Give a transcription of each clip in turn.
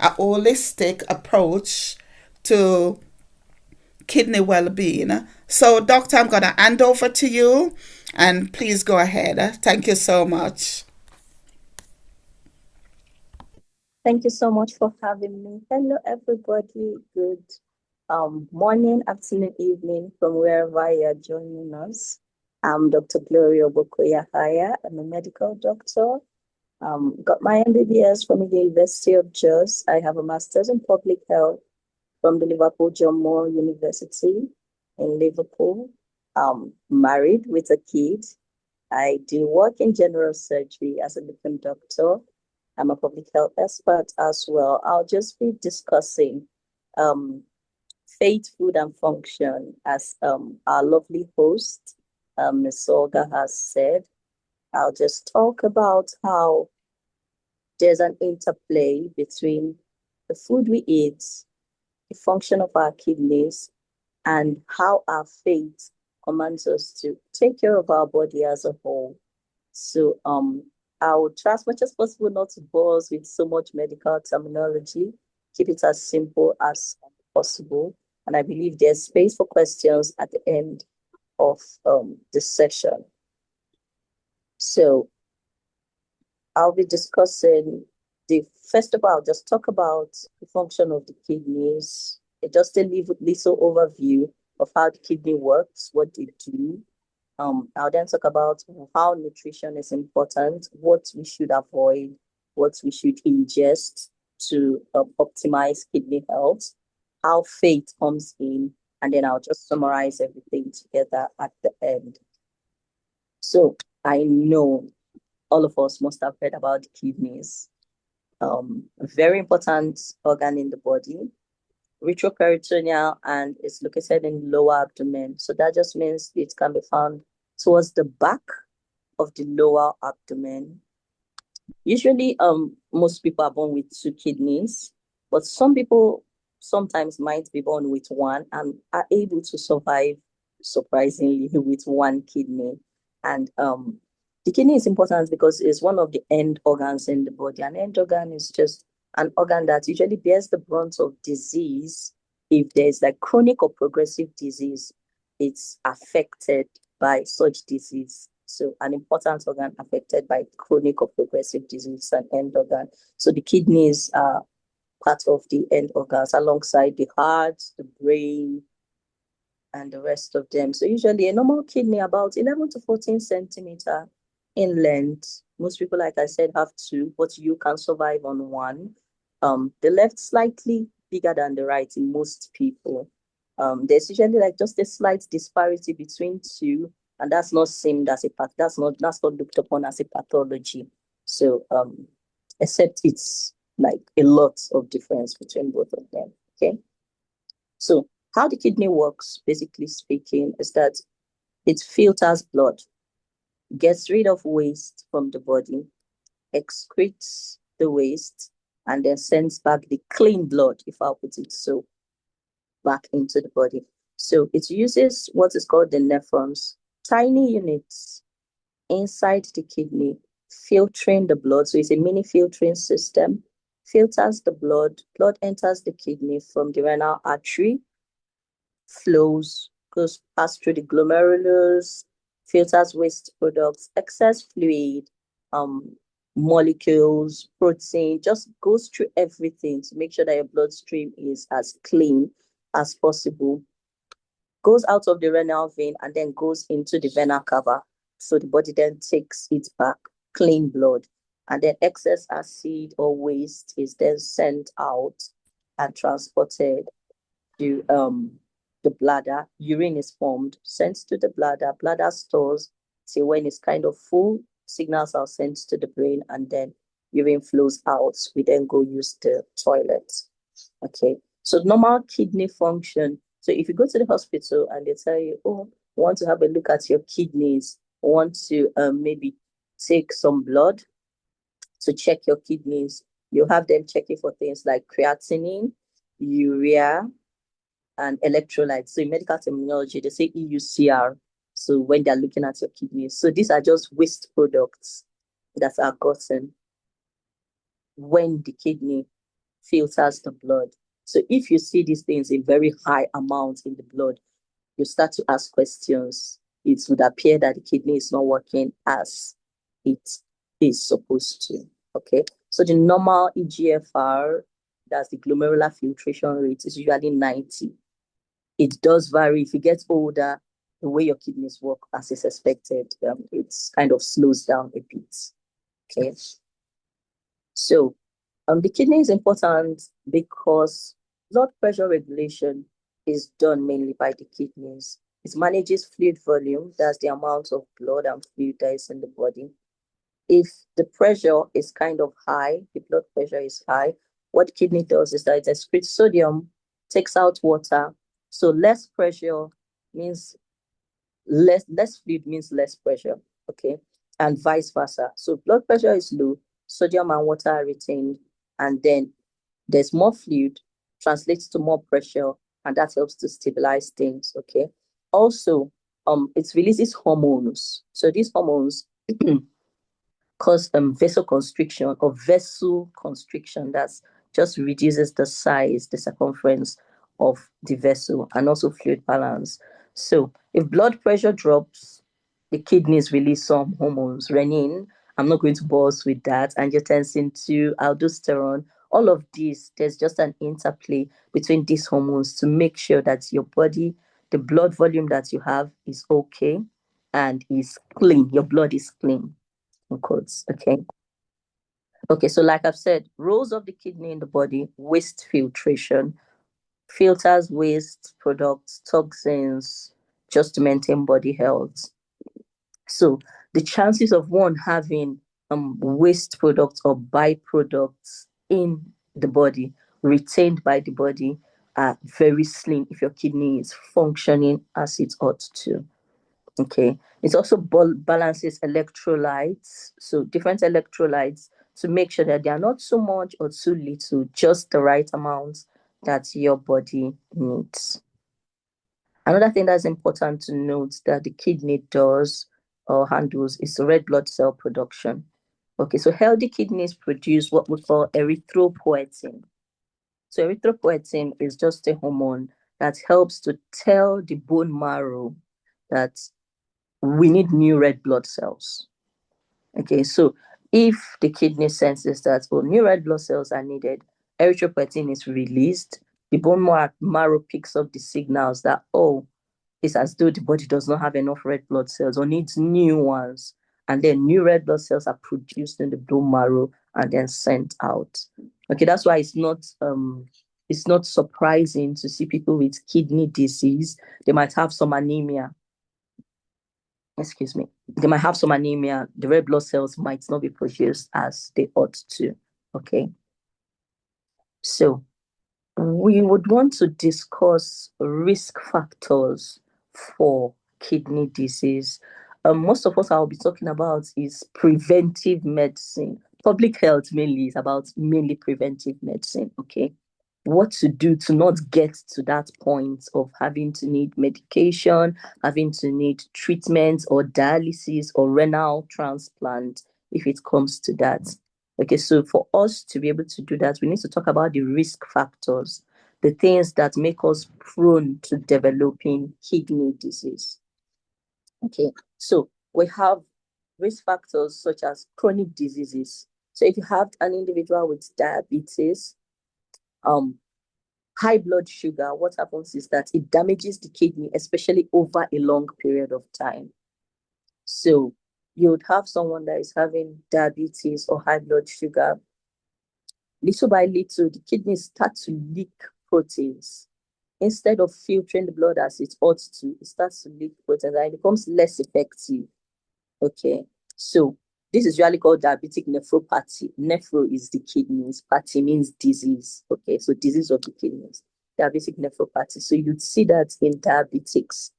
a holistic approach to kidney well-being. So, doctor, I'm going to hand over to you, and please go ahead. Thank you so much. Thank you so much for having me. Hello, everybody. Good morning, afternoon, evening, from wherever you're joining us. I'm Dr. Gloria Bokoya Haya. I'm a medical doctor. Got my MBBS from the University of Jos. I have a master's in public health from the Liverpool John Moore University in Liverpool. Married with a kid. I do work in general surgery as a looking doctor. I'm a public health expert as well. I'll just be discussing um, faith, food, and function as our lovely host, Ms. Olga, has said. I'll just talk about how there's an interplay between the food we eat, the function of our kidneys, and how our faith commands us to take care of our body as a whole. So I will try as much as possible not to bore us with so much medical terminology, keep it as simple as possible. And I believe there's space for questions at the end of the session. So I'll be discussing first of all, just talk about the function of the kidneys, just a little overview of how the kidney works, what they do. I'll then talk about how nutrition is important, what we should avoid, what we should ingest to optimize kidney health, how faith comes in, and then I'll just summarize everything together at the end. So I know all of us must have heard about the kidneys. A very important organ in the body, retroperitoneal, and it's located in the lower abdomen. So that just means it can be found towards the back of the lower abdomen. Usually, most people are born with two kidneys, but some people sometimes might be born with one and are able to survive surprisingly with one kidney. And the kidney is important because it's one of the end organs in the body. An end organ is just an organ that usually bears the brunt of disease. If there's like chronic or progressive disease, it's affected by such disease. So an important organ affected by chronic or progressive disease, an end organ. So the kidneys are part of the end organs alongside the heart, the brain, and the rest of them. So usually a normal kidney about 11 to 14 centimeter in length. Most people, like I said, have two, but you can survive on one. The left slightly bigger than the right in most people. There's usually like just a slight disparity between two, and that's not seen as a that's not looked upon as a pathology. So except it's like a lot of difference between both of them. Okay. So how the kidney works, basically speaking, is that it filters blood, gets rid of waste from the body, excretes the waste, and then sends back the clean blood, if I'll put it so, back into the body. So it uses what is called the nephrons, tiny units inside the kidney, filtering the blood. So it's a mini filtering system, filters the blood, blood enters the kidney from the renal artery, flows, goes past through the glomerulus, filters waste products, excess fluid, um, molecules, protein, just goes through everything to make sure that your bloodstream is as clean as possible. Goes out of the renal vein and then goes into the vena cava. So the body then takes it back, clean blood. And then excess acid or waste is then sent out and transported to the bladder. Urine is formed, sent to the bladder. Bladder stores till when it's kind of full, signals are sent to the brain, and then urine flows out. We then go use the toilet. Okay. So normal kidney function. So if you go to the hospital and they tell you, oh, want to have a look at your kidneys, want to maybe take some blood to check your kidneys, you have them checking for things like creatinine, urea, and electrolytes. So in medical terminology, they say EUCR. So when they're looking at your kidneys. So these are just waste products that are gotten when the kidney filters the blood. So if you see these things in very high amounts in the blood, you start to ask questions. It would appear that the kidney is not working as it is supposed to. Okay. So the normal EGFR, that's the glomerular filtration rate, is usually 90. It does vary. If you get older, the way your kidneys work as is expected, it's kind of slows down a bit. Okay. So the kidney is important because blood pressure regulation is done mainly by the kidneys. It manages fluid volume, that's the amount of blood and fluid that is in the body. If the pressure is kind of high, the blood pressure is high, what kidney does is that it excretes sodium, takes out water. So less pressure means less fluid means less pressure, okay? And vice versa. So blood pressure is low, sodium and water are retained, and then there's more fluid, translates to more pressure, and that helps to stabilize things, okay? Also, it releases hormones. So these hormones cause vasoconstriction or vessel constriction. That's just reduces the size, the circumference of the vessel, and also fluid balance. So if blood pressure drops, the kidneys release some hormones, renin. I'm not going to bore us with that. Angiotensin 2, aldosterone, all of these, there's just an interplay between these hormones to make sure that your body, the blood volume that you have is okay and is clean. Your blood is clean, in quotes. Okay. Okay, so like I've said, roles of the kidney in the body: waste filtration, filters waste products, toxins, just to maintain body health. So the chances of one having waste products or byproducts in the body, retained by the body, are very slim if your kidney is functioning as it ought to. Okay. It also balances electrolytes, so different electrolytes, to make sure that they are not too much or too little, just the right amount that your body needs. Another thing that's important to note that the kidney does or handles is red blood cell production. Okay, so healthy kidneys produce what we call erythropoietin. So erythropoietin is just a hormone that helps to tell the bone marrow that we need new red blood cells. Okay, so if the kidney senses that, oh, new red blood cells are needed, erythropoietin is released, the bone marrow picks up the signals that, oh, it's as though the body does not have enough red blood cells or needs new ones. And then new red blood cells are produced in the bone marrow and then sent out. Okay, that's why it's not surprising to see people with kidney disease. They might have some anemia, excuse me, they might have some anemia. The red blood cells might not be produced as they ought to. Okay. So we would want to discuss risk factors for kidney disease. Most of what I'll be talking about is preventive medicine. Public health mainly is about mainly preventive medicine. Okay. What to do to not get to that point of having to need medication, having to need treatment or dialysis or renal transplant if it comes to that. Okay, so for us to be able to do that, we need to talk about the risk factors, the things that make us prone to developing kidney disease. Okay, so we have risk factors such as chronic diseases. So if you have an individual with diabetes, high blood sugar, what happens is that it damages the kidney, especially over a long period of time. So you would have someone that is having diabetes or high blood sugar. Little by little, the kidneys start to leak proteins. Instead of filtering the blood as it ought to, it starts to leak proteins and it becomes less effective. Okay, so this is usually called diabetic nephropathy. Nephro is the kidneys, pathy means disease. Okay, so disease of the kidneys, diabetic nephropathy. So you'd see that in diabetics.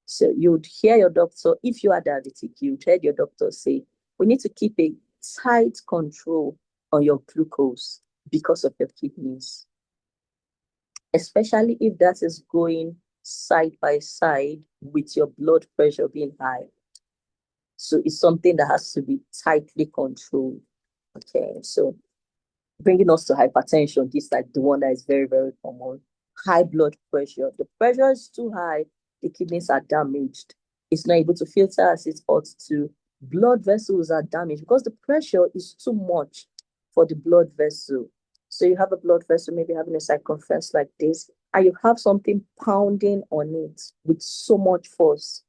So you'd hear your doctor, if you are diabetic, you'd hear your doctor say, we need to keep a tight control on your glucose because of your kidneys, especially if that is going side by side with your blood pressure being high. So it's something that has to be tightly controlled. Okay, so bringing us to hypertension. This is like the one that is very, very common. High blood pressure. The pressure is too high, the kidneys are damaged. It's not able to filter as it ought to. Blood vessels are damaged because the pressure is too much for the blood vessel. So you have a blood vessel, maybe having a circumference like this, and you have something pounding on it with so much force.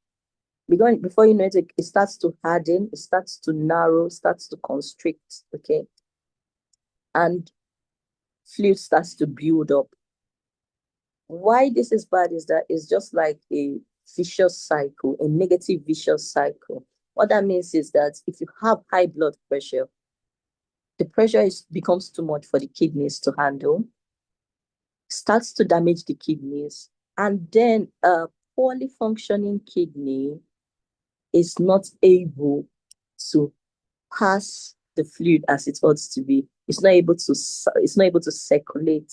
Before you know it, it starts to harden, it starts to narrow, starts to constrict, okay? And fluid starts to build up. Why this is bad is that it's just like a vicious cycle, a negative vicious cycle. What that means is that if you have high blood pressure, the pressure becomes too much for the kidneys to handle, starts to damage the kidneys, and then a poorly functioning kidney is not able to pass the fluid as it ought to be. It's not able to circulate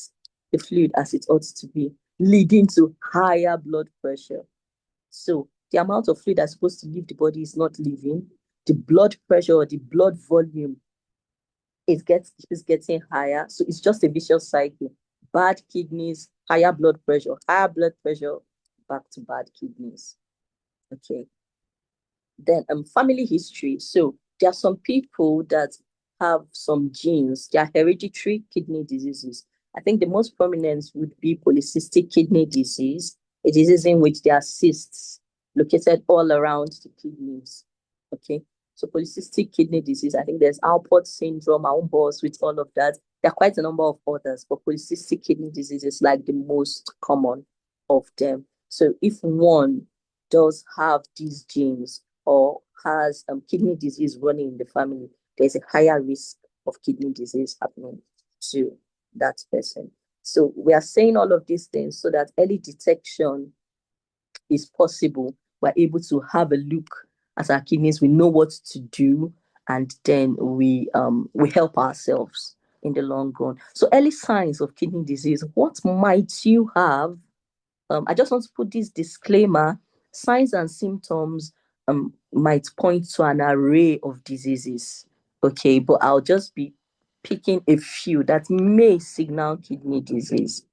the fluid as it ought to be, leading to higher blood pressure. So the amount of fluid that's supposed to leave the body is not leaving. The blood pressure or the blood volume is getting higher. So it's just a vicious cycle. Bad kidneys, higher blood pressure, back to bad kidneys. Okay. Then family history. So there are some people that have some genes, they are hereditary kidney diseases. I think the most prominent would be polycystic kidney disease, a disease in which there are cysts located all around the kidneys. Okay. So polycystic kidney disease, I think there's Alport syndrome, Alport with all of that. There are quite a number of others, but polycystic kidney disease is like the most common of them. So if one does have these genes or has kidney disease running in the family, there's a higher risk of kidney disease happening to that person. So we are saying all of these things so that early detection is possible. We're able to have a look at our kidneys. We know what to do, and then we help ourselves in the long run. So early signs of kidney disease. What might you have? I just want to put this disclaimer: signs and symptoms might point to an array of diseases. Okay, but I'll just be picking a few that may signal kidney disease.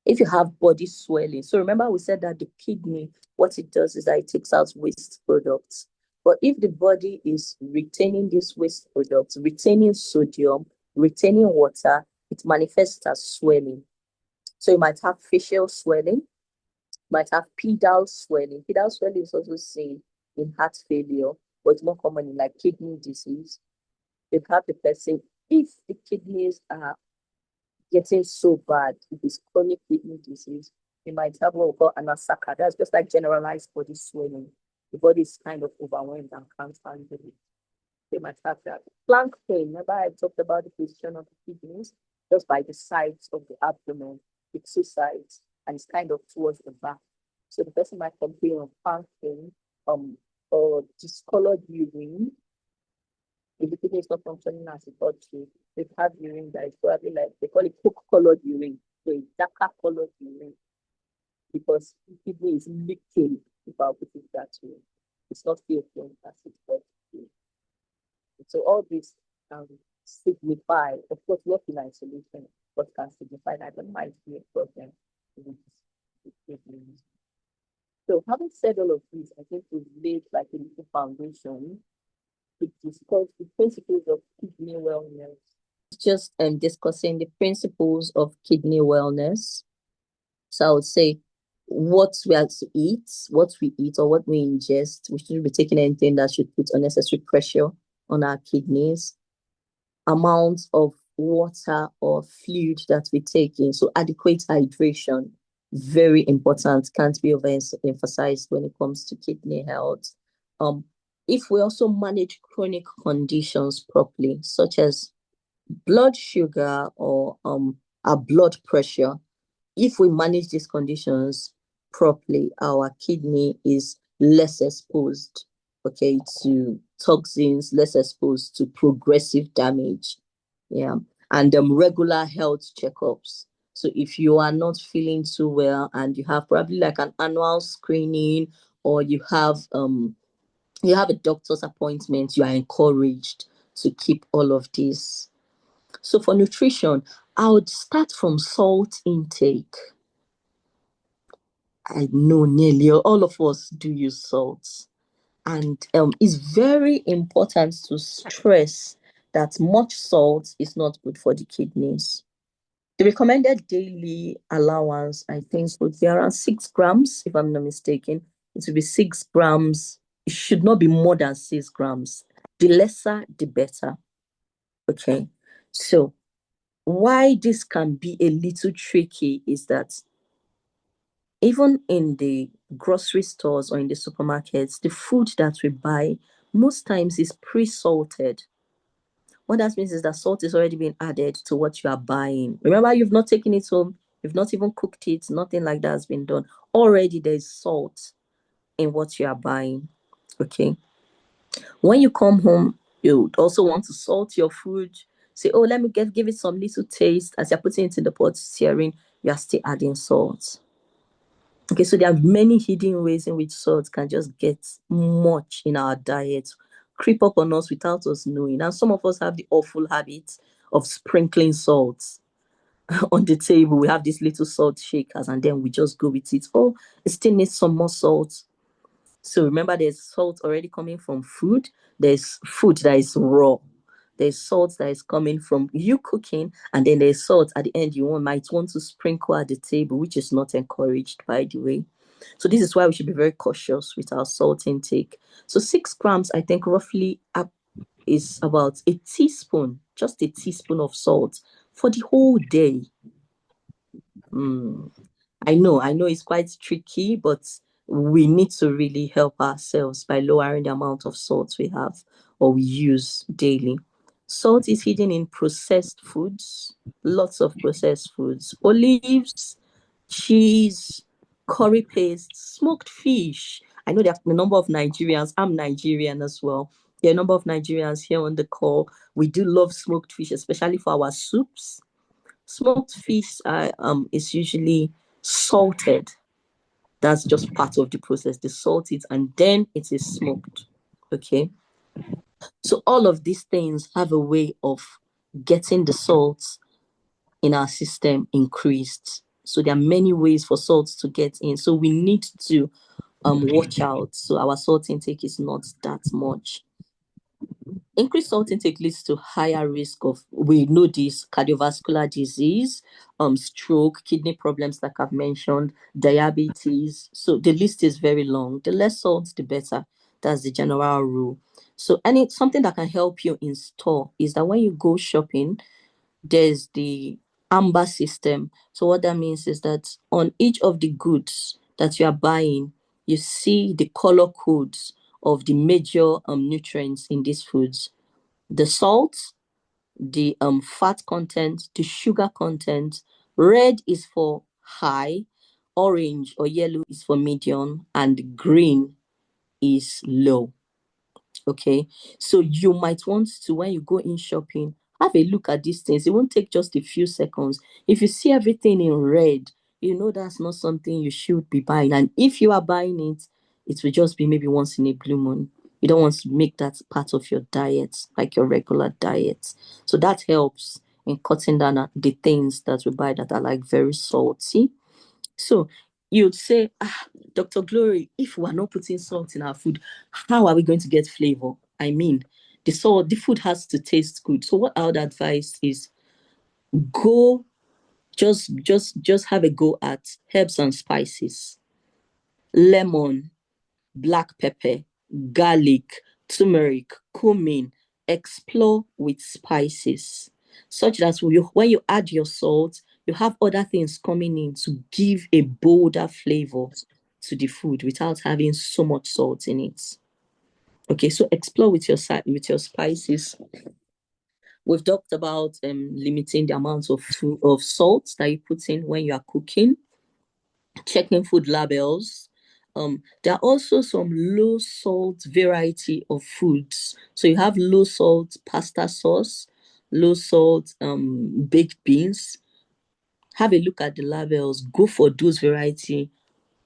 If you have body swelling, so remember we said that the kidney, what it does is that it takes out waste products. But if the body is retaining these waste products, retaining sodium, retaining water, it manifests as swelling. So you might have facial swelling, might have pedal swelling. Pedal swelling is also seen in heart failure, but it's more common in like kidney disease. You have the person, if the kidneys are getting so bad, if it's chronic kidney disease, you might have what we call anasaka. That's just like generalized body swelling. The body is kind of overwhelmed and can't handle it. They might have that. Flank pain. Remember, I talked about the position of the kidneys just by the sides of the abdomen, the two sides, and it's kind of towards the back. So the person might complain of flank pain, or discolored urine. If the kidney is not functioning as it ought to, they have urine that is probably like they call it coke-colored urine, so a darker colored urine because the kidney is leaking. If I'll put it that way, it's not filtering as it ought to. So all this can signify, of course, not in isolation, but can signify that there might be a problem with kidneys. So having said all of this, I think we've laid like a little foundation to discuss the principles of kidney wellness. Just discussing the principles of kidney wellness. So I would say what we are to eat, what we eat or what we ingest. We shouldn't be taking anything that should put unnecessary pressure on our kidneys. Amount of water or fluid that we take in. So adequate hydration, very important, can't be overemphasized when it comes to kidney health. If we also manage chronic conditions properly, such as blood sugar or our blood pressure, if we manage these conditions properly, our kidney is less exposed, okay, to toxins, less exposed to progressive damage. Yeah. And regular health checkups. So if you are not feeling too well and you have probably like an annual screening or you have a doctor's appointment, you are encouraged to keep all of this. So for nutrition, I would start from salt intake. I know nearly all of us do use salt. And it's very important to stress that much salt is not good for the kidneys. The recommended daily allowance, I think, would be around 6 grams, if I'm not mistaken. It would be 6 grams. It should not be more than 6 grams. The lesser, the better. Okay. So, why this can be a little tricky is that even in the grocery stores or in the supermarkets, the food that we buy most times is pre-salted. What that means is that salt is already being added to what you are buying. Remember, you've not taken it home, you've not even cooked it, nothing like that has been done. Already there's salt in what you are buying. Okay. When you come home, you also want to salt your food. Say, oh, let me give it some little taste. As you're putting it in the pot, searing, you are still adding salt. Okay, so there are many hidden ways in which salt can just get much in our diet, creep up on us without us knowing. And some of us have the awful habit of sprinkling salt on the table. We have these little salt shakers and then we just go with it. Oh, it still needs some more salt. So remember, there's salt already coming from food. There's food that is raw. There's salt that is coming from you cooking, and then there's salt at the end you might want to sprinkle at the table, which is not encouraged, by the way. So this is why we should be very cautious with our salt intake. So 6 grams, I think, roughly up is about a teaspoon, just a teaspoon of salt for the whole day. Mm. I know it's quite tricky, but we need to really help ourselves by lowering the amount of salt we have or we use daily. Salt is hidden in processed foods, lots of processed foods, olives, cheese, curry paste, smoked fish. I know there are a number of Nigerians. I'm Nigerian as well. There are a number of Nigerians here on the call. We do love smoked fish, especially for our soups. Smoked fish is usually salted. That's just part of the process. They salt it and then it is smoked. Okay. So all of these things have a way of getting the salt in our system increased. So there are many ways for salt to get in. So we need to watch out so our salt intake is not that much. Increased salt intake leads to higher risk of, we know this, cardiovascular disease, stroke, kidney problems, like I've mentioned, diabetes. So the list is very long. The less salt, the better. That's the general rule. So, and it's something that can help you in store is that when you go shopping, there's the amber system. So what that means is that on each of the goods that you are buying, you see the color codes of the major nutrients in these foods. The salt, the fat content, the sugar content. Red is for high, orange or yellow is for medium, and green is low. Okay, so you might want to, when you go in shopping, have a look at these things. It won't take just a few seconds. If you see everything in red, you know that's not something you should be buying. And if you are buying it, it will just be maybe once in a blue moon. You don't want to make that part of your diet, like your regular diet. So that helps in cutting down the things that we buy that are like very salty. So you'd say, Dr. Glory, if we're not putting salt in our food, how are we going to get flavor? I mean, the food has to taste good. So what I would advise is go just have a go at herbs and spices, lemon, black pepper, garlic, turmeric, cumin. Explore with spices, such that when you add your salt, you have other things coming in to give a bolder flavor to the food without having so much salt in it. Okay, so explore with your spices. We've talked about limiting the amount of salt that you put in when you are cooking, checking food labels. There are also some low salt variety of foods. So you have low salt pasta sauce, low salt baked beans. Have a look at the labels. Go for those variety,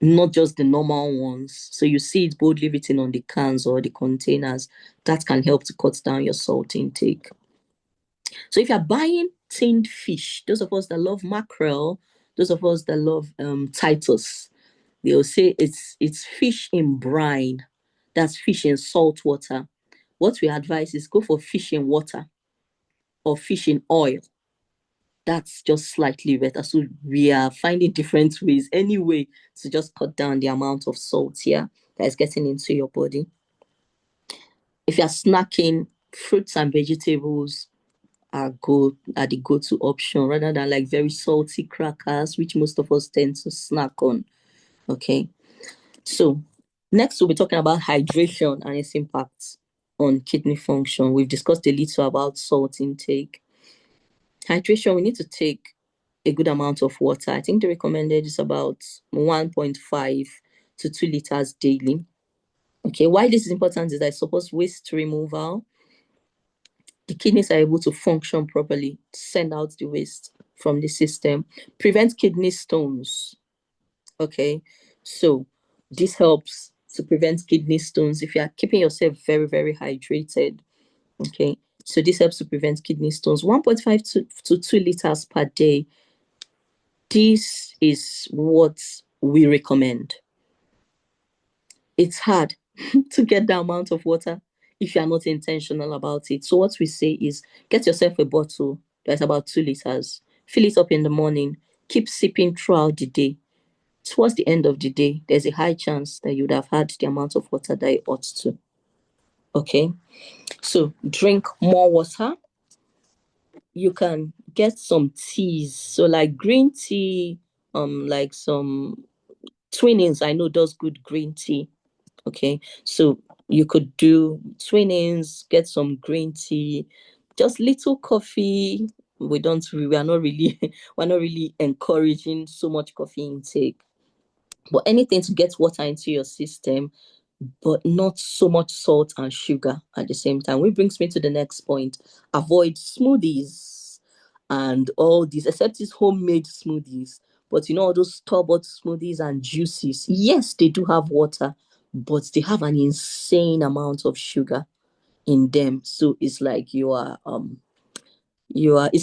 not just the normal ones. So you see it boldly written on the cans or the containers. That can help to cut down your salt intake. So if you're buying tinned fish, those of us that love mackerel, those of us that love Titus, they'll say it's fish in brine. That's fish in salt water. What we advise is go for fish in water or fish in oil. That's just slightly better. So we are finding different ways anyway to just cut down the amount of salt here that is getting into your body. If you're snacking, fruits and vegetables are the go-to option rather than like very salty crackers, which most of us tend to snack on. Okay. So next we'll be talking about hydration and its impact on kidney function. We've discussed a little about salt intake. Hydration, we need to take a good amount of water. I think the recommended is about 1.5 to 2 liters daily. Okay, why this is important is that it supports waste removal. The kidneys are able to function properly, send out the waste from the system, prevent kidney stones. Okay, so this helps to prevent kidney stones if you are keeping yourself very, very hydrated. Okay, so this helps to prevent kidney stones. 1.5 to 2 liters per day. This is what we recommend. It's hard to get the amount of water if you are not intentional about it. So what we say is get yourself a bottle that's about 2 liters, fill it up in the morning, keep sipping throughout the day. Towards the end of the day, there's a high chance that you would have had the amount of water that you ought to. Okay, so drink more water. You can get some teas, so like green tea, like some Twinings, I know does good green tea. Okay, so you could do Twinings, get some green tea, just little coffee. We are not really we're not really encouraging so much coffee intake, but anything to get water into your system, but not so much salt and sugar at the same time. Which brings me to the next point. Avoid smoothies and all these, except these homemade smoothies. But you know, all those store-bought smoothies and juices, yes, they do have water, but they have an insane amount of sugar in them. So it's like it's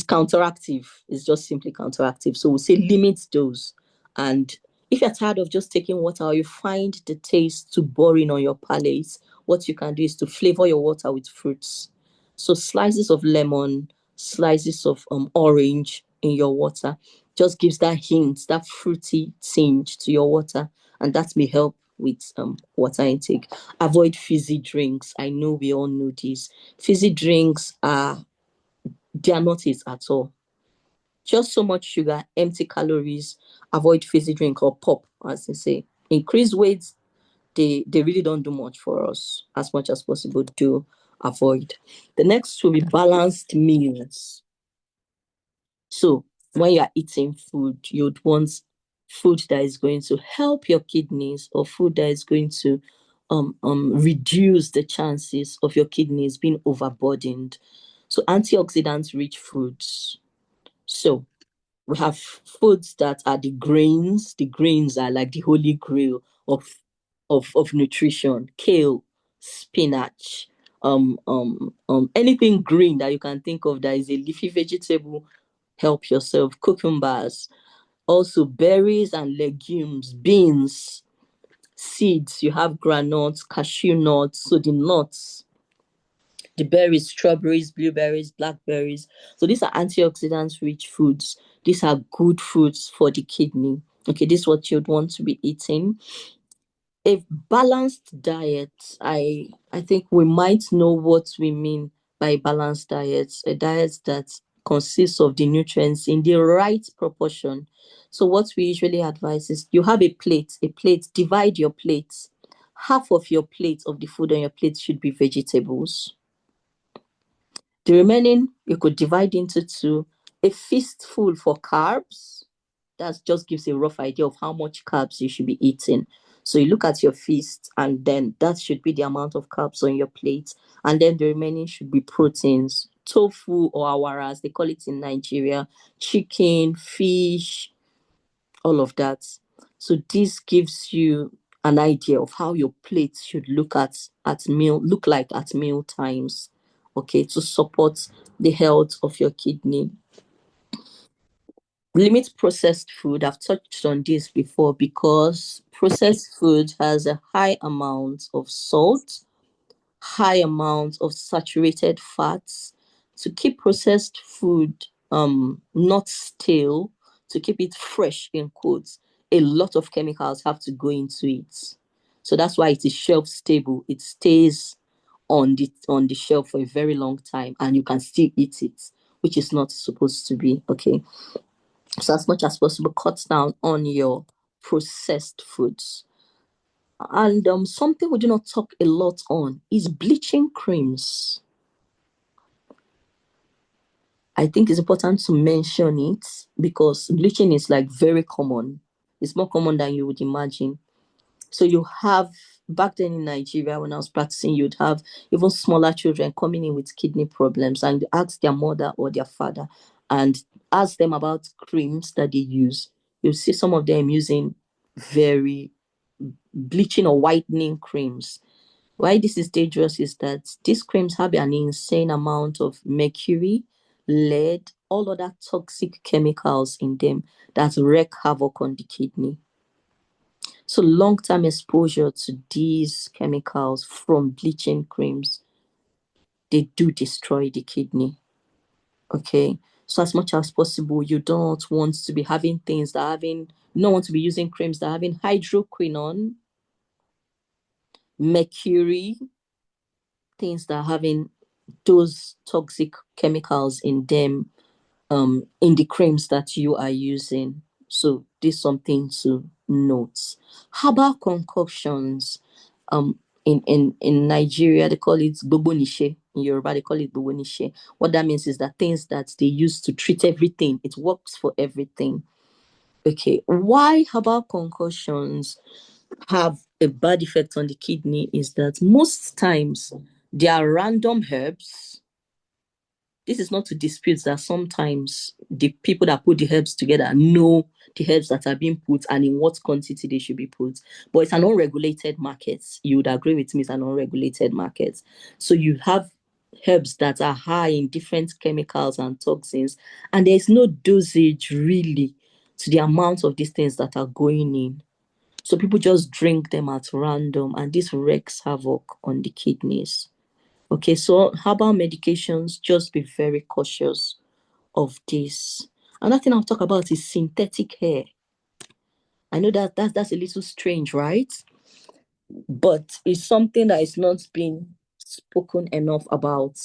counteractive. It's just simply counteractive. So we say limit those. And if you're tired of just taking water or you find the taste too boring on your palate, what you can do is to flavor your water with fruits. So slices of lemon, slices of orange in your water just gives that hint, that fruity tinge to your water, and that may help with water intake. Avoid fizzy drinks. I know we all know this. Fizzy drinks they are not it at all. Just so much sugar, empty calories. Avoid fizzy drink or pop, as they say. Increased weight, they really don't do much for us. As much as possible, do avoid. The next will be balanced meals. So when you are eating food, you'd want food that is going to help your kidneys or food that is going to reduce the chances of your kidneys being overburdened. So antioxidant rich foods. So we have foods that are the grains. The grains are like the holy grail of nutrition. Kale, spinach, anything green that you can think of that is a leafy vegetable, help yourself. Cucumbers, also berries and legumes, beans, seeds. You have granules, cashew nuts, so the nuts, the berries, strawberries, blueberries, blackberries. So these are antioxidants rich foods. These are good foods for the kidney. Okay, this is what you'd want to be eating. A balanced diet, I think we might know what we mean by balanced diets. A diet that consists of the nutrients in the right proportion. So what we usually advise is you have a plate, divide your plate. Half of your plate of the food on your plate should be vegetables. The remaining you could divide into two. A fistful for carbs. That just gives a rough idea of how much carbs you should be eating. So you look at your feast, and then that should be the amount of carbs on your plate. And then the remaining should be proteins. Tofu or awara, as they call it in Nigeria, chicken, fish, all of that. So this gives you an idea of how your plate should look like at meal times. okay, to support the health of your kidney. Limit processed food. I've touched on this before because processed food has a high amount of salt, high amount of saturated fats. To keep processed food not stale, to keep it fresh in quotes, a lot of chemicals have to go into it. So that's why it is shelf stable. It stays on the shelf for a very long time and you can still eat it, which is not supposed to be. Okay. So as much as possible, cut down on your processed foods. And something we do not talk a lot on is bleaching creams. I think it's important to mention it because bleaching is like very common. It's more common than you would imagine. So you have, back then in Nigeria when I was practicing, you'd have even smaller children coming in with kidney problems and ask their mother or their father and ask them about creams that they use. You'll see some of them using very bleaching or whitening creams. Why this is dangerous is that these creams have an insane amount of mercury, lead, all other toxic chemicals in them that wreak havoc on the kidney. So long-term exposure to these chemicals from bleaching creams, they do destroy the kidney. Okay. So as much as possible, you don't want to be having things that are having, you don't want to be using creams that are having hydroquinone, mercury, things that are having those toxic chemicals in them, in the creams that you are using. So this is something to note. Herbal concoctions. In Nigeria, they call it bobonishe. In Yoruba, they call it bobonishe. What that means is that things that they use to treat everything, it works for everything. Okay, why herbal concoctions have a bad effect on the kidney is that most times they are random herbs. This is not to dispute that sometimes the people that put the herbs together know the herbs that are being put and in what quantity they should be put. But it's an unregulated market. You would agree with me, it's an unregulated market. So you have herbs that are high in different chemicals and toxins, and there's no dosage really to the amount of these things that are going in. So people just drink them at random, and this wreaks havoc on the kidneys. Okay, so herbal medications, just be very cautious of this. Another thing I'll talk about is synthetic hair. I know that's a little strange, right? But it's something that is not being spoken enough about.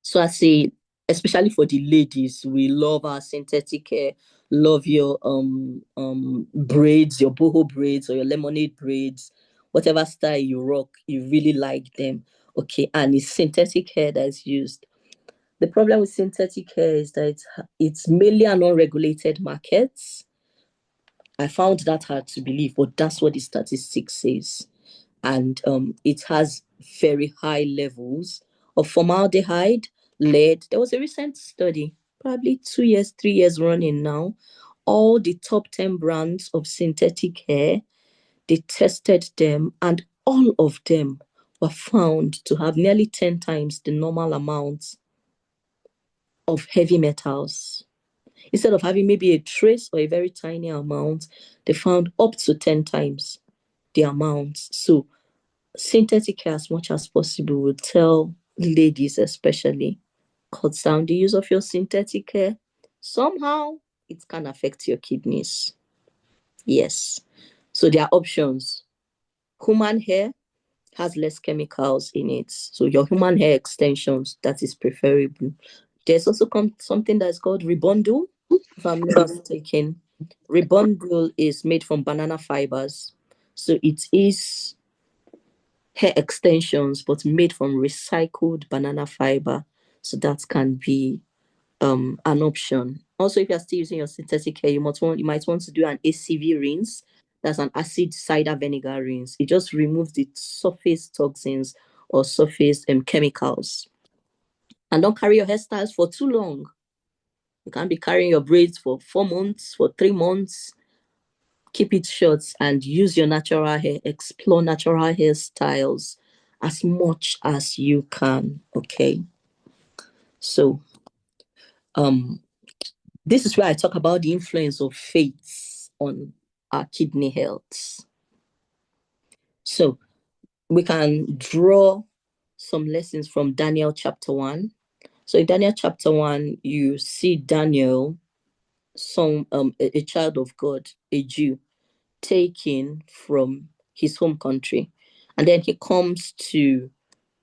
So I say, especially for the ladies, we love our synthetic hair, love your braids, your boho braids or your lemonade braids, whatever style you rock, you really like them. Okay, and it's synthetic hair that is used. The problem with synthetic hair is that it's mainly an unregulated market. I found that hard to believe, but that's what the statistics says. And it has very high levels of formaldehyde, lead. There was a recent study, probably 2 years, 3 years running now. All the top 10 brands of synthetic hair, they tested them, and all of them were found to have nearly 10 times the normal amount of heavy metals. Instead of having maybe a trace or a very tiny amount, they found up to 10 times the amount. So synthetic hair, as much as possible, will tell ladies especially, cut down the use of your synthetic hair. Somehow it can affect your kidneys. Yes. So there are options. Human hair has less chemicals in it. So your human hair extensions, that is preferable. There's also something that's called rebundle, if I'm not mistaken. Rebundle is made from banana fibers. So it is hair extensions, but made from recycled banana fiber. So that can be an option. Also, if you're still using your synthetic hair, you might want to do an ACV rinse. That's an acid cider vinegar rinse. It just removes the surface toxins or surface chemicals. And don't carry your hairstyles for too long. You can't be carrying your braids for 4 months, for 3 months. Keep it short and use your natural hair. Explore natural hairstyles as much as you can. Okay. So this is where I talk about the influence of faith on our kidney health. So we can draw some lessons from Daniel chapter 1. So in Daniel chapter 1, you see Daniel, a child of God, a Jew, taken from his home country. And then he comes to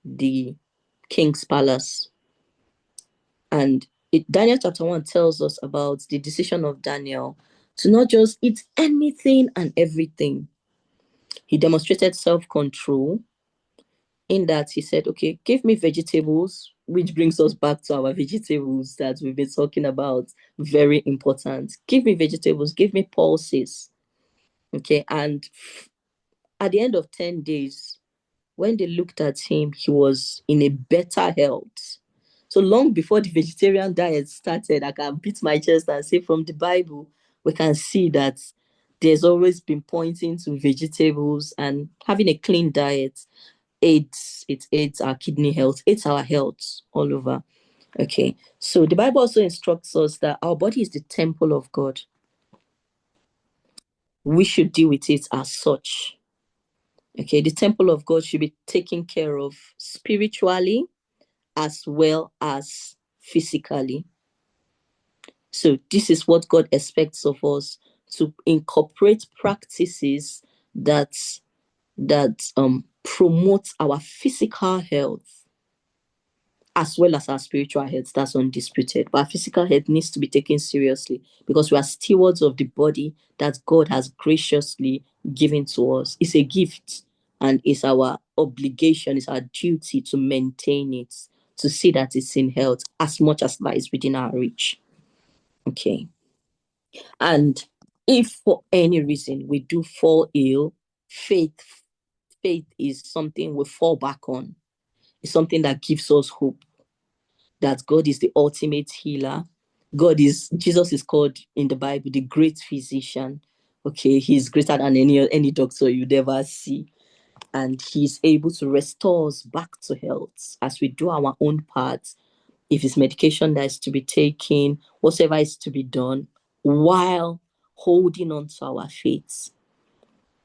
the king's palace. And Daniel chapter 1 tells us about the decision of Daniel to not just eat anything and everything. He demonstrated self-control in that he said, okay, give me vegetables, which brings us back to our vegetables that we've been talking about. Very important. Give me vegetables, give me pulses. Okay. And at the end of 10 days, when they looked at him, he was in a better health. So long before the vegetarian diet started, I can beat my chest and say from the Bible, we can see that there's always been pointing to vegetables and having a clean diet aids our kidney health, aids our health all over. Okay, so the Bible also instructs us that our body is the temple of God. We should deal with it as such. Okay, the temple of God should be taken care of spiritually as well as physically. So this is what God expects of us, to incorporate practices that promote our physical health as well as our spiritual health. That's undisputed. But our physical health needs to be taken seriously because we are stewards of the body that God has graciously given to us. It's a gift, and it's our obligation, it's our duty to maintain it, to see that it's in health as much as lies within our reach. Okay. And if for any reason we do fall ill, faith is something we fall back on. It's something that gives us hope that God is the ultimate healer. Jesus is called in the Bible the great physician. Okay, he's greater than any doctor you'd ever see. And he's able to restore us back to health as we do our own part. If it's medication that is to be taken, whatever is to be done, while holding on to our faith,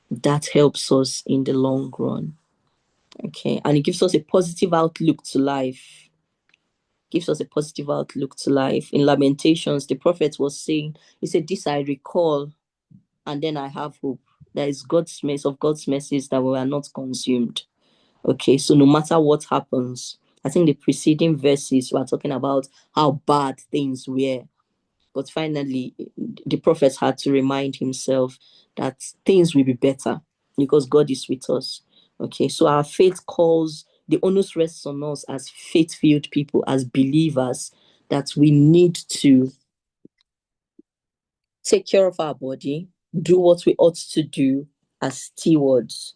that helps us in the long run. Okay, and it gives us a positive outlook to life. Gives us a positive outlook to life. In Lamentations, the prophet was saying, he said, "This I recall, and then I have hope." There is God's message that we are not consumed. Okay, so no matter what happens, I think the preceding verses were talking about how bad things were. But finally, the prophet had to remind himself that things will be better because God is with us. Okay, so our faith calls, the onus rests on us as faith-filled people, as believers, that we need to take care of our body, do what we ought to do as stewards.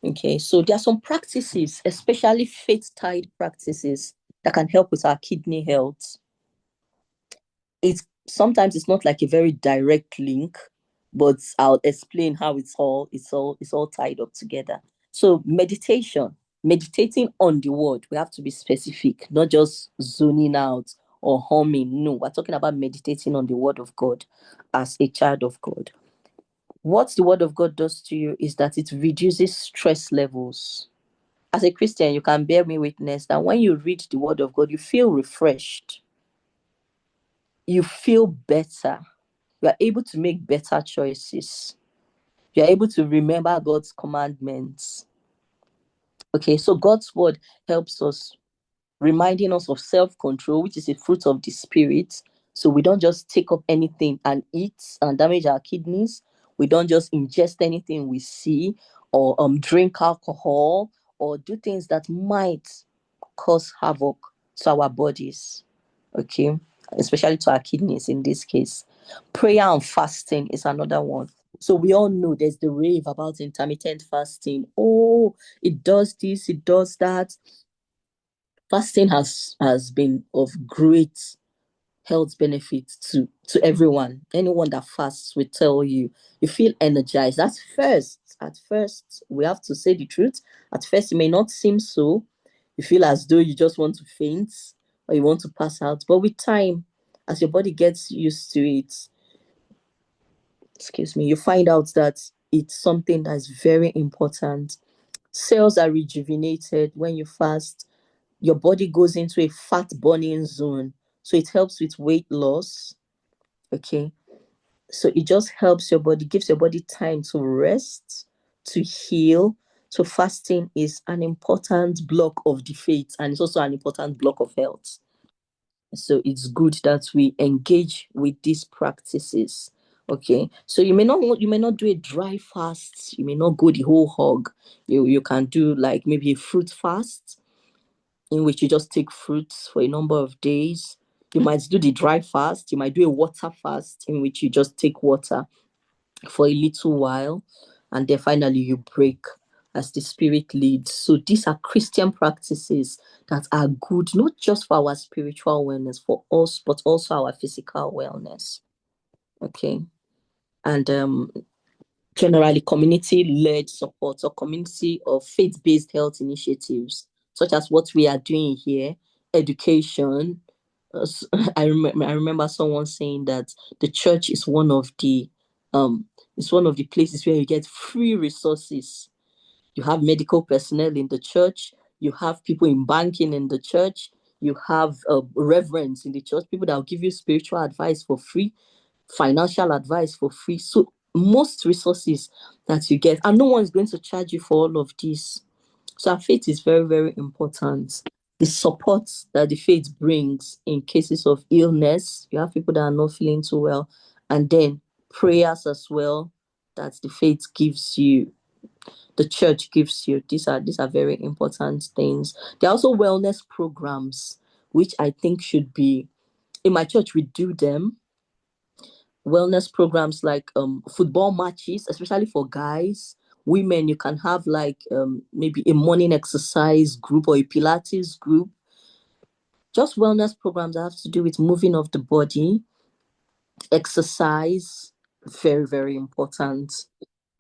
Okay, so there are some practices, especially faith-tied practices, that can help with our kidney health. Sometimes it's not like a very direct link, but I'll explain how it's all tied up together. So meditating on the word, we have to be specific, not just zoning out or humming. No, we're talking about meditating on the word of God as a child of God. What the word of God does to you is that it reduces stress levels. As a Christian, you can bear me witness that when you read the word of God, you feel refreshed. You feel better. You are able to make better choices. You are able to remember God's commandments. Okay, so God's word helps us, reminding us of self-control, which is a fruit of the spirit. So we don't just take up anything and eat and damage our kidneys. We don't just ingest anything we see, or drink alcohol, or do things that might cause havoc to our bodies. Okay, especially to our kidneys in this case. Prayer and fasting is another one. So we all know there's the rave about intermittent fasting. Oh, it does this, it does that. Fasting has been of great health benefits to everyone. Anyone that fasts will tell you, you feel energized. That's first at first. We have to say the truth. At first, it may not seem so. You feel as though you just want to faint or you want to pass out. But with time, as your body gets used to it, you find out that it's something that's very important. Cells are rejuvenated when you fast. Your body goes into a fat burning zone. So it helps with weight loss. Okay. So it just helps your body, gives your body time to rest, to heal. So fasting is an important block of the faith, and it's also an important block of health. So it's good that we engage with these practices. Okay. So you may not do a dry fast, you may not go the whole hog. You can do like maybe a fruit fast in which you just take fruits for a number of days. You might do the dry fast, you might do a water fast in which you just take water for a little while, and then finally you break as the spirit leads. So these are Christian practices that are good, not just for our spiritual wellness for us, but also our physical wellness. Okay. And generally community-led support or community or faith-based health initiatives, such as what we are doing here, education. I remember someone saying that the church is one of the places where you get free resources. You have medical personnel in the church, you have people in banking in the church, you have reverends in the church, people that will give you spiritual advice for free, financial advice for free. So most resources that you get, and no one's going to charge you for all of this. So our faith is very, very important. The support that the faith brings in cases of illness, you have people that are not feeling too well, and then prayers as well that the faith gives you, the church gives you. These are very important things. There are also wellness programs, which I think should be in my church. We do them. Wellness programs like football matches, especially for guys. Women, you can have like maybe a morning exercise group or a Pilates group. Just wellness programs that have to do with moving of the body, exercise, very, very important.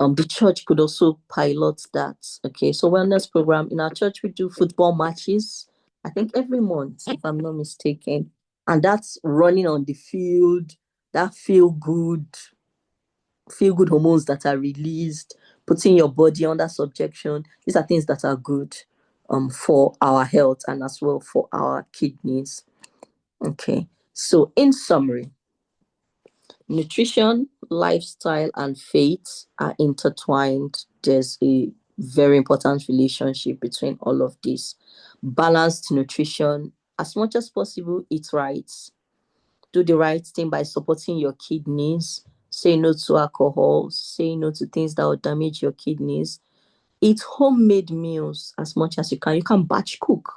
The church could also pilot that. Okay, so wellness program in our church, we do football matches, I think every month, if I'm not mistaken. And that's running on the field, that feel good hormones that are released, putting your body under subjection. These are things that are good for our health and as well for our kidneys. Okay, so in summary, nutrition, lifestyle, and faith are intertwined. There's a very important relationship between all of this. Balanced nutrition, as much as possible, eat right. Do the right thing by supporting your kidneys. Say no to alcohol. Say no to things that will damage your kidneys. Eat homemade meals as much as you can. You can batch cook.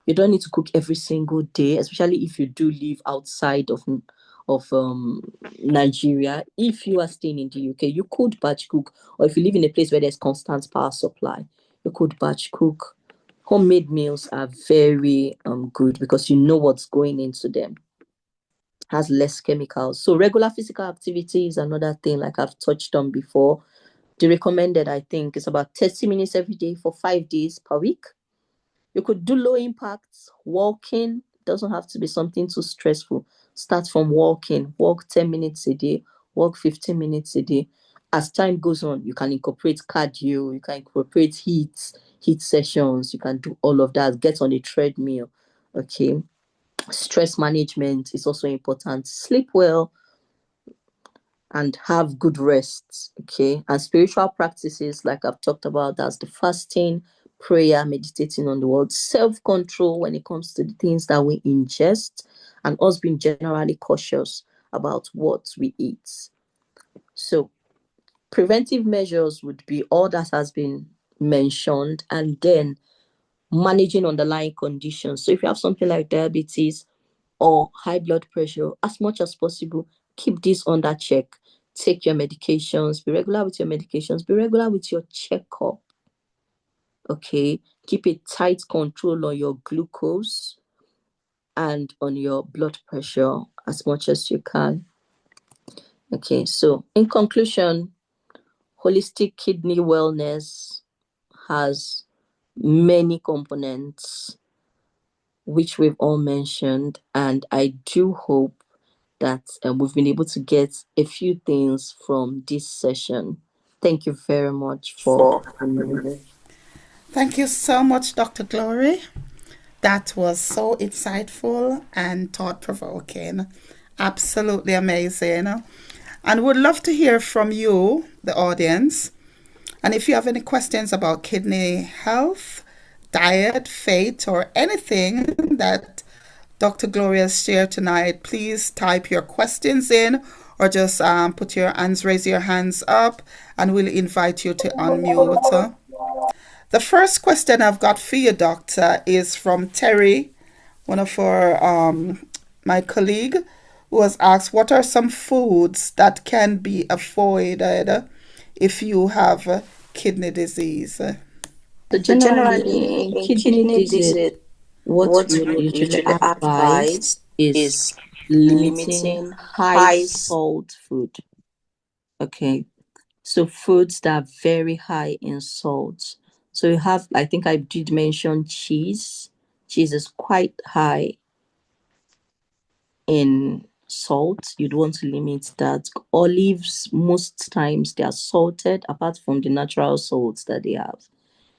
You don't need to cook every single day, especially if you do live outside of Nigeria. If you are staying in the UK, you could batch cook, or if you live in a place where there's constant power supply, you could batch cook. Homemade meals are very good because you know what's going into them. Has less chemicals. So regular physical activity is another thing, like I've touched on before. The recommended, I think, is about 30 minutes every day for 5 days per week. You could do low impact walking. Doesn't have to be something too stressful. Start from walking. Walk 10 minutes a day. Walk 15 minutes a day. As time goes on, you can incorporate cardio. You can incorporate heat sessions. You can do all of that. Get on a treadmill. Okay. Stress management is also important. Sleep well and have good rest. Okay. And spiritual practices, like I've talked about, that's the fasting, prayer, meditating on the word, self-control when it comes to the things that we ingest, and us being generally cautious about what we eat. So preventive measures would be all that has been mentioned, and then managing underlying conditions. So if you have something like diabetes or high blood pressure, as much as possible, keep this under check. Take your medications, be regular with your medications, be regular with your checkup. Okay, keep a tight control on your glucose and on your blood pressure as much as you can. Okay, so in conclusion, Holistic kidney wellness has many components, which we've all mentioned, and I do hope that we've been able to get a few things from this session. Thank you very much for Thank you so much, Dr. Glory. That was so insightful and thought provoking. Absolutely amazing. And would love to hear from you, the audience. And if you have any questions about kidney health, diet, faith, or anything that Dr. Gloria shared tonight, please type your questions in or just raise your hands up, and we'll invite you to unmute. The first question I've got for you, Doctor, is from Terry, one of my colleague, who has asked, what are some foods that can be avoided if you have kidney disease? So generally, in kidney disease, what we would usually advise is limiting high salt food. Okay, so foods that are very high in salt. So you have, I think I did mention cheese. Cheese is quite high in salt. You'd want to limit that. Olives, most times they are salted, apart from the natural salts that they have.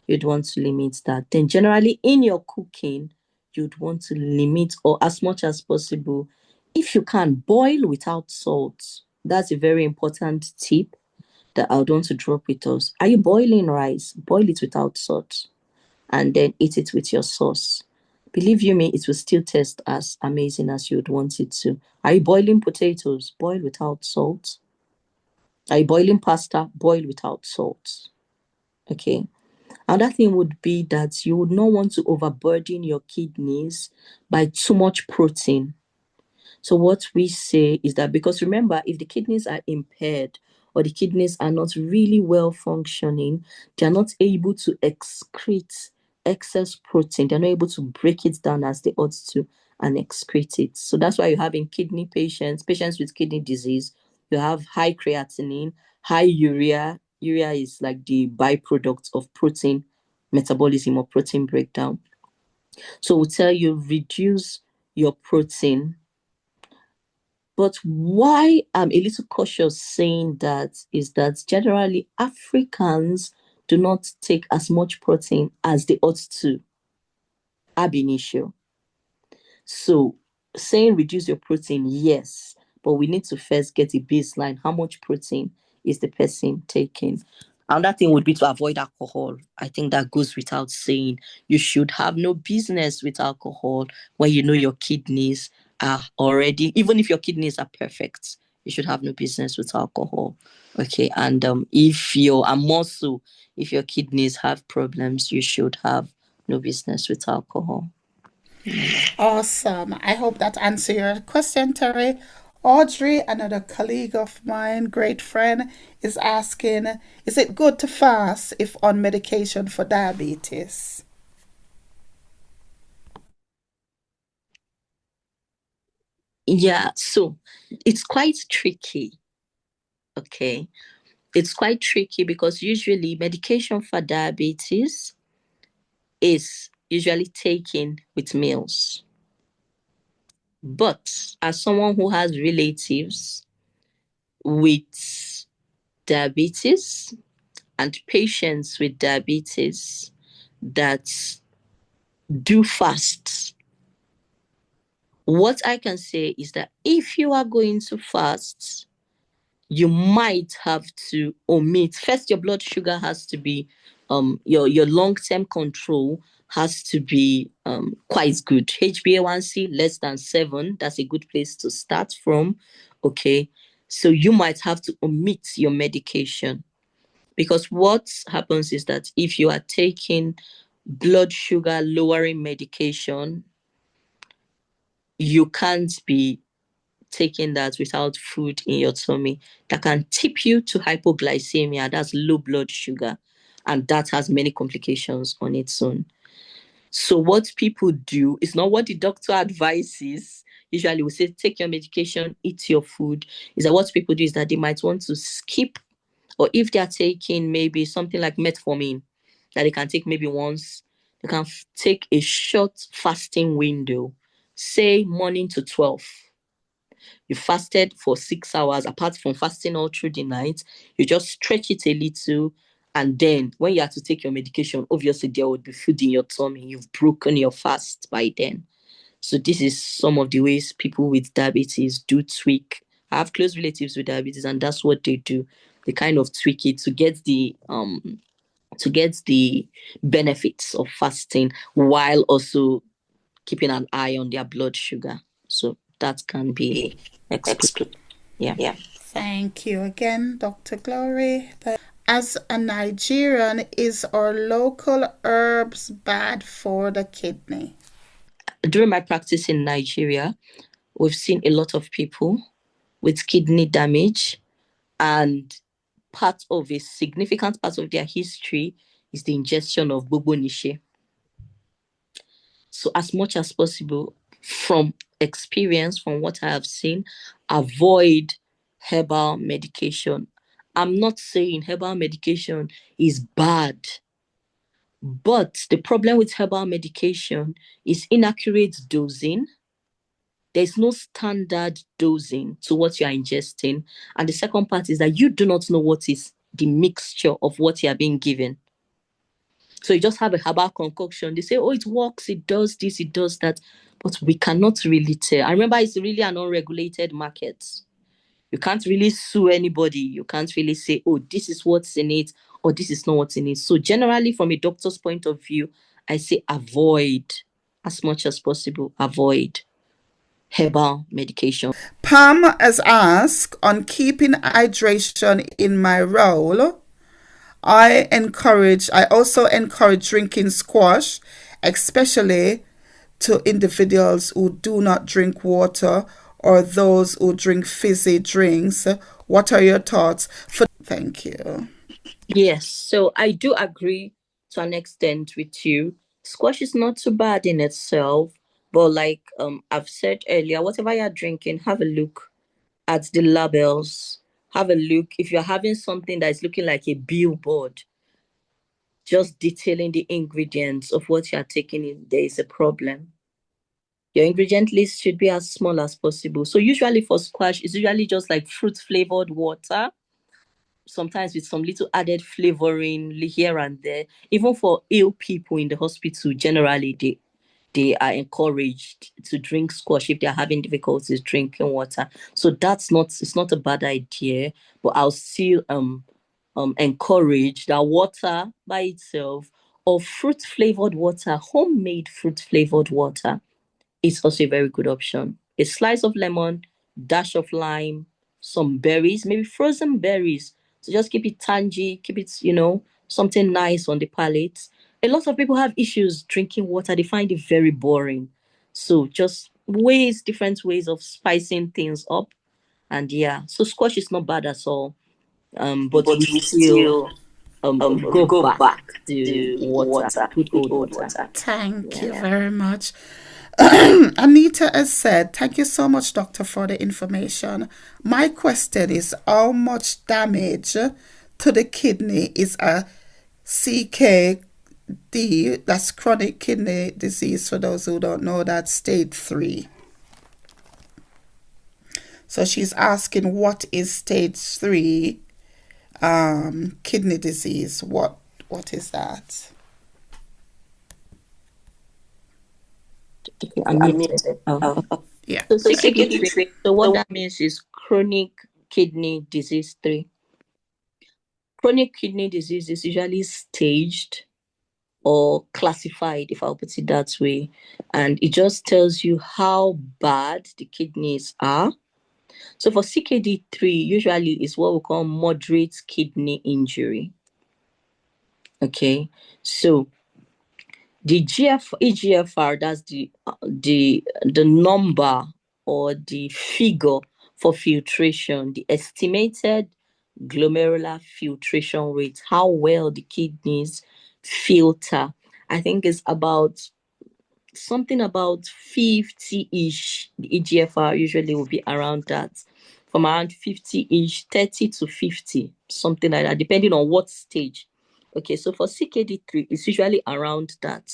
You'd want to limit that. Then generally in your cooking, you'd want to limit, or as much as possible, if you can, boil without salt. That's a very important tip that I would want to drop with us. Are you boiling rice? Boil it without salt and then eat it with your sauce. Believe you me, it will still taste as amazing as you would want it to. Are you boiling potatoes? Boil without salt. Are you boiling pasta? Boil without salt. Okay. Another thing would be that you would not want to overburden your kidneys by too much protein. So what we say is that, because remember, if the kidneys are impaired or the kidneys are not really well functioning, they are not able to excrete excess protein. They're not able to break it down as they ought to and excrete it. So that's why you have in kidney patients with kidney disease, you have high creatinine, high urea. Urea is like the byproduct of protein metabolism or protein breakdown. So we'll tell you reduce your protein. But why I'm a little cautious saying that is that generally Africans do not take as much protein as they ought to. Ab initio. So saying reduce your protein, yes, but we need to first get a baseline. How much protein is the person taking? Another thing would be to avoid alcohol. I think that goes without saying. You should have no business with alcohol when you know your kidneys are already, even if your kidneys are perfect, you should have no business with alcohol. Okay, and if your kidneys have problems, you should have no business with alcohol. Awesome. I hope that answered your question, Terry. Audrey, another colleague of mine, great friend, is asking, is it good to fast if on medication for diabetes? Yeah, so it's quite tricky. Okay. It's quite tricky because usually medication for diabetes is usually taken with meals. But as someone who has relatives with diabetes and patients with diabetes that do fast, what I can say is that if you are going to fast, you might have to omit. First, your blood sugar has to be, your long-term control has to be quite good. HbA1c less than 7, that's a good place to start from. Okay, so you might have to omit your medication, because what happens is that if you are taking blood sugar lowering medication, you can't be taking that without food in your tummy. That can tip you to hypoglycemia, that's low blood sugar, and that has many complications on its own. So what people do is not what the doctor advises. Usually we say take your medication, eat your food. Is that what people do is that they might want to skip Or if they are taking maybe something like metformin that they can take maybe once, they can take a short fasting window, say morning to 12. You fasted for 6 hours, apart from fasting all through the night, you just stretch it a little. And then when you have to take your medication, obviously there would be food in your tummy. You've broken your fast by then. So this is some of the ways people with diabetes do tweak. I have close relatives with diabetes, and that's what they do. They kind of tweak it to get the benefits of fasting while also keeping an eye on their blood sugar. So that can be excluded. Yeah. Thank you again, Dr. Glory. As a Nigerian, is our local herbs bad for the kidney? During my practice in Nigeria, we've seen a lot of people with kidney damage, and a significant part of their history is the ingestion of Bobonishe. So as much as possible, from experience, from what I have seen, avoid herbal medication. I'm not saying herbal medication is bad, but the problem with herbal medication is inaccurate dosing. There's no standard dosing to what you are ingesting. And the second part is that you do not know what is the mixture of what you are being given. So you just have a herbal concoction. They say, oh, it works, it does this, it does that. But we cannot really tell. I remember it's really an unregulated market. You can't really sue anybody. You can't really say, oh, this is what's in it, or this is not what's in it. So generally, from a doctor's point of view, I say avoid as much as possible. Avoid herbal medication. Pam has asked on keeping hydration in my role. I also encourage drinking squash, especially to individuals who do not drink water or those who drink fizzy drinks. What are your thoughts? Thank you. Yes, so I do agree to an extent with you. Squash is not too bad in itself, but like I've said earlier, whatever you're drinking, have a look at the labels. Have a look if you're having something that is looking like a billboard, just detailing the ingredients of what you're taking in, there is a problem. Your ingredient list should be as small as possible. So usually for squash, it's usually just like fruit flavored water, sometimes with some little added flavoring here and there. Even for ill people in the hospital, generally they are encouraged to drink squash if they're having difficulties drinking water. So it's not a bad idea, but I'll still encourage that water by itself, or fruit flavored water, homemade fruit flavored water, is also a very good option. A slice of lemon, dash of lime, some berries, maybe frozen berries. So just keep it tangy, keep it, something nice on the palate. A lot of people have issues drinking water. They find it very boring. So just different ways of spicing things up. And yeah, so squash is not bad at all. But we still go back to water, good old water. Thank you very much. Anita has said, thank you so much, doctor, for the information. My question is, how much damage to the kidney is a CKD, that's chronic kidney disease, for those who don't know, that's stage 3. So she's asking, what is stage 3 kidney disease? What is that? Okay, I'm muted. Yeah. So CKD3. So what that means is chronic kidney disease 3. Chronic kidney disease is usually staged or classified, if I'll put it that way, and it just tells you how bad the kidneys are. So for CKD3, usually is what we call moderate kidney injury. Okay, so the EGFR, that's the number or the figure for filtration, the estimated glomerular filtration rate, how well the kidneys filter. I think it's something about 50-ish. The EGFR usually will be around that. from around 50-ish, 30 to 50, something like that, depending on what stage. Okay, so for CKD3, it's usually around that.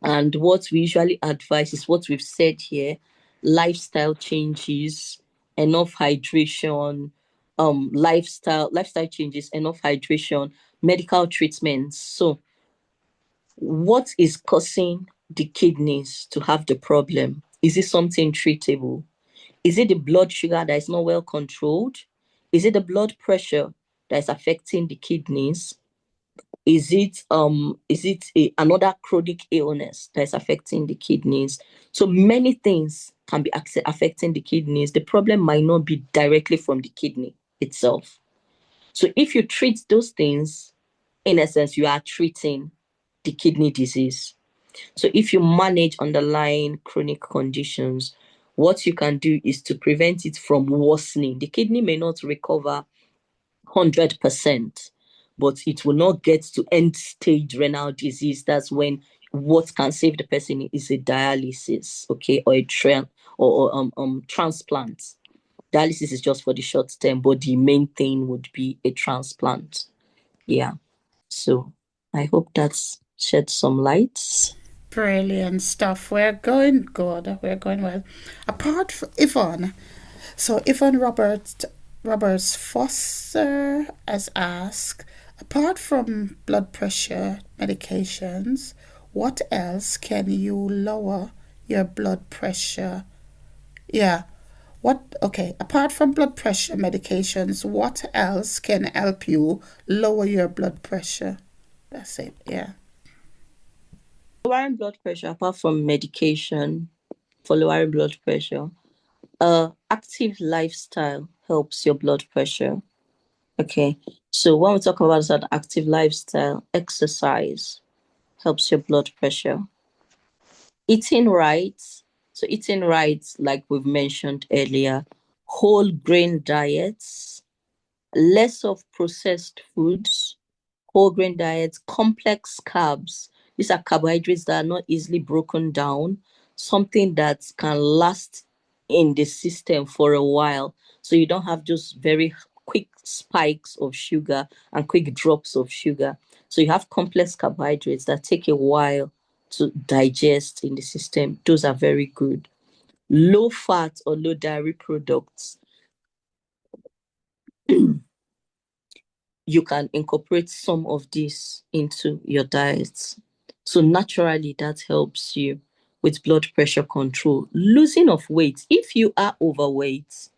And what we usually advise is what we've said here: lifestyle changes, enough hydration, lifestyle changes, enough hydration, medical treatments. So what is causing the kidneys to have the problem? Is it something treatable? Is it the blood sugar that is not well controlled? Is it the blood pressure that is affecting the kidneys? Is it another chronic illness that is affecting the kidneys? So many things can be affecting the kidneys. The problem might not be directly from the kidney itself. So if you treat those things, in essence, you are treating the kidney disease. So if you manage underlying chronic conditions, what you can do is to prevent it from worsening. The kidney may not recover 100%, but it will not get to end stage renal disease. That's when what can save the person is a dialysis, okay, or a transplant. Dialysis is just for the short term, but the main thing would be a transplant. Yeah. So I hope that's shed some light. Brilliant stuff. We're going good. We're going well. Apart from Yvonne, so Yvonne Roberts Foster has asked, apart from blood pressure medications, what else can you lower your blood pressure? Yeah. Apart from blood pressure medications, what else can help you lower your blood pressure? That's it. Yeah. Lowering blood pressure, apart from medication for lowering blood pressure, active lifestyle helps your blood pressure. Okay, so when we talk about that active lifestyle, exercise helps your blood pressure. Eating right, so eating right, like we've mentioned earlier, whole grain diets, less of processed foods, whole grain diets, complex carbs. These are carbohydrates that are not easily broken down, something that can last in the system for a while. So you don't have just very quick spikes of sugar and quick drops of sugar. So you have complex carbohydrates that take a while to digest in the system. Those are very good. Low fat or low dairy products, you can incorporate some of this into your diet. So naturally, that helps you with blood pressure control. Losing of weight. If you are overweight,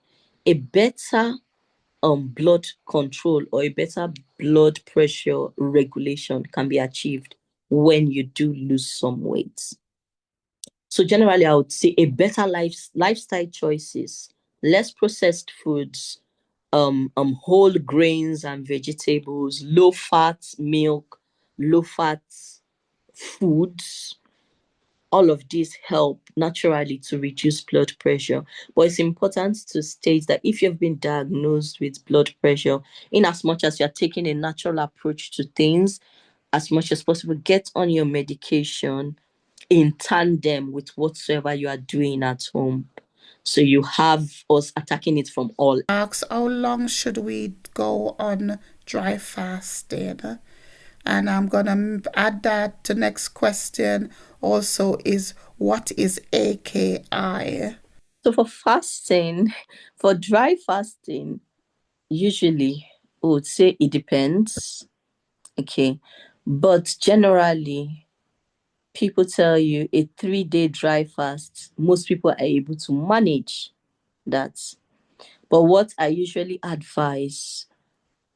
a better blood control or a better blood pressure regulation can be achieved when you do lose some weight. So generally, I would say a better lifestyle choices, less processed foods, whole grains and vegetables, low fat milk, low fat foods. All of these help naturally to reduce blood pressure. But it's important to state that if you've been diagnosed with blood pressure, in as much as you're taking a natural approach to things, as much as possible, get on your medication in tandem with whatsoever you are doing at home. So you have us attacking it from all. Asks, how long should we go on dry fasting? And I'm going to add that to next question also is, what is AKI? So for fasting, for dry fasting, usually we would say it depends. Okay. But generally, people tell you a 3-day dry fast, most people are able to manage that. But what I usually advise,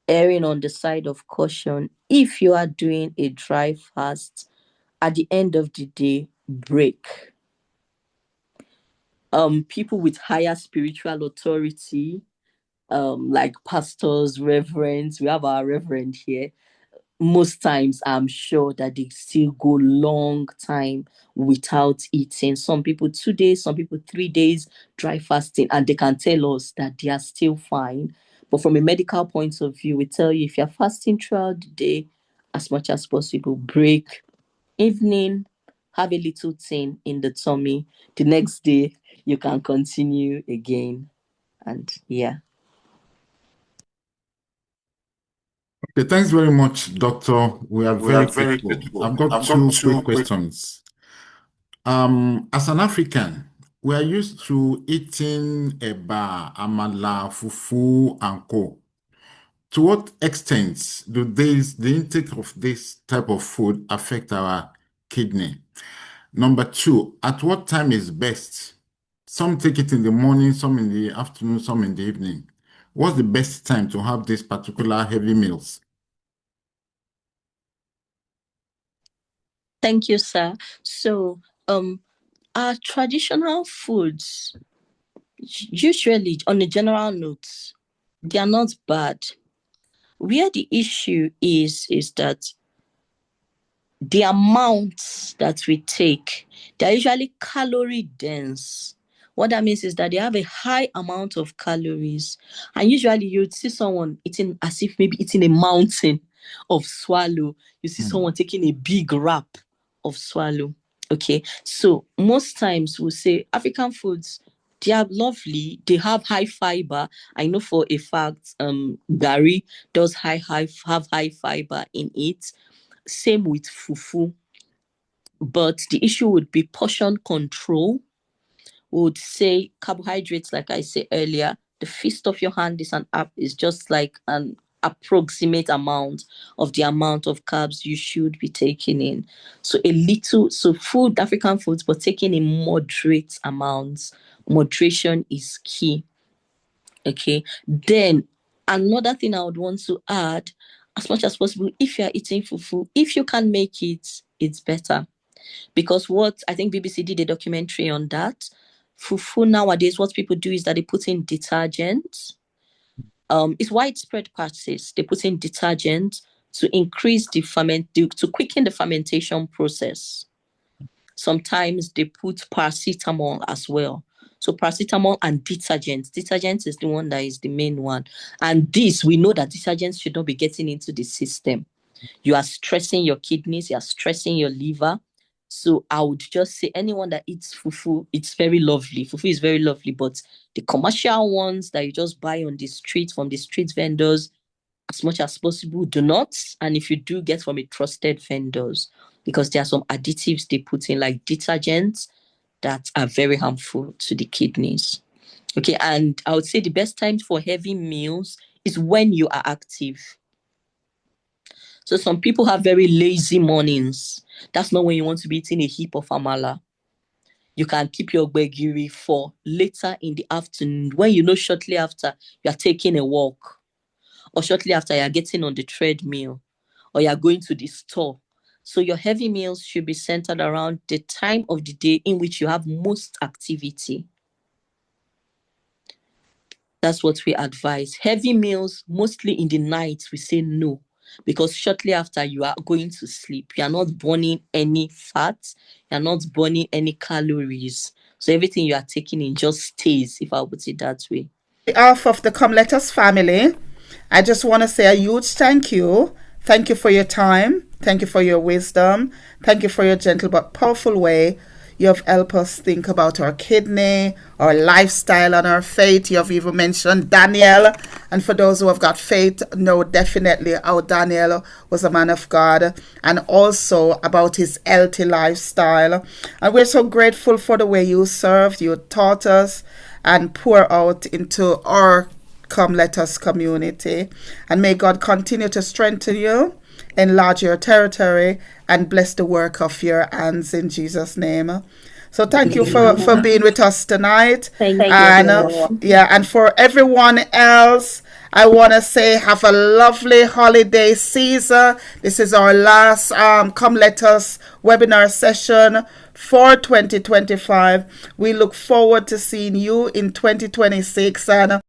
erring on the side of caution, if you are doing a dry fast, at the end of the day, break. People with higher spiritual authority, like pastors, reverends, we have our reverend here. Most times I'm sure that they still go long time without eating. Some people 2 days, some people 3 days dry fasting, and they can tell us that they are still fine. But from a medical point of view, we tell you if you're fasting throughout the day, as much as possible, break. Evening, have a little thing in the tummy. The next day, you can continue again. And yeah. Okay, thanks very much, Doctor. We are very grateful. I've got two quick questions. As an African, we are used to eating eba, amala, fufu, and co. To what extent do the intake of this type of food affect our kidney? Number two, at what time is best? Some take it in the morning, some in the afternoon, some in the evening. What's the best time to have these particular heavy meals? Thank you, sir. So, our traditional foods, usually on a general note, they are not bad. Where the issue is that the amounts that we take, they're usually calorie dense. What that means is that they have a high amount of calories. And usually you'd see someone eating as if maybe eating a mountain of swallow. You see someone taking a big wrap of swallow. Okay. So most times we'll say African foods, they are lovely. They have high fiber. I know for a fact, Gary does have high fiber in it. Same with fufu. But the issue would be portion control. We would say carbohydrates, like I said earlier, the fist of your hand is an app is just like an approximate amount of the amount of carbs you should be taking in. So food, African foods, but taken in moderate amounts. Moderation is key. Okay. Then another thing I would want to add, as much as possible, if you're eating fufu, if you can make it, it's better. Because what I think BBC did a documentary on that. Fufu nowadays, what people do is that they put in detergent. It's widespread practice. They put in detergent to increase to quicken the fermentation process. Sometimes they put paracetamol as well. So paracetamol and detergent. Detergent is the one that is the main one. And this, we know that detergents should not be getting into the system. You are stressing your kidneys, you are stressing your liver. So I would just say anyone that eats fufu, it's very lovely. Fufu is very lovely, but the commercial ones that you just buy on the street from the street vendors, as much as possible, do not. And if you do, get from a trusted vendors, because there are some additives they put in, like detergents, that are very harmful to the kidneys. Okay, and I would say the best time for heavy meals is when you are active. So some people have very lazy mornings. That's not when you want to be eating a heap of amala. You can keep your gbegiri for later in the afternoon, when you know shortly after you are taking a walk, or shortly after you are getting on the treadmill, or you are going to the store. So your heavy meals should be centered around the time of the day in which you have most activity. That's what we advise. Heavy meals, mostly in the night, we say no. Because shortly after you are going to sleep, you are not burning any fat, you are not burning any calories. So everything you are taking in just stays, if I put it that way. On behalf of the Come Let Us family, I just want to say a huge thank you. Thank you for your time. Thank you for your wisdom. Thank you for your gentle but powerful way. You have helped us think about our kidney, our lifestyle, and our faith. You have even mentioned Daniel. And for those who have got faith, know definitely how Daniel was a man of God, and also about his healthy lifestyle. And we're so grateful for the way you served, you taught us, and pour out into our Come Let Us community. And may God continue to strengthen you, enlarge your territory, and bless the work of your hands in Jesus' name. So thank you for being with us tonight. Thank you. And for everyone else, I want to say have a lovely holiday season. This is our last Come Let Us webinar session for 2025. We look forward to seeing you in 2026, and